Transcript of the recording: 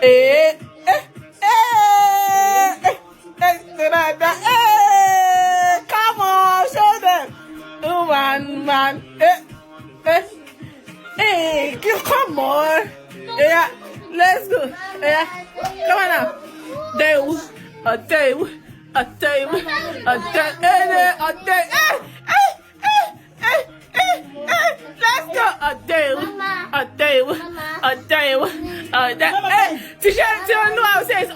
Eh, eh, eh, come on, show them. Oh, man. Come on. Yeah, let's go. Yeah, come on now. A day. Let's go. A day. T-shirt, you know how it says,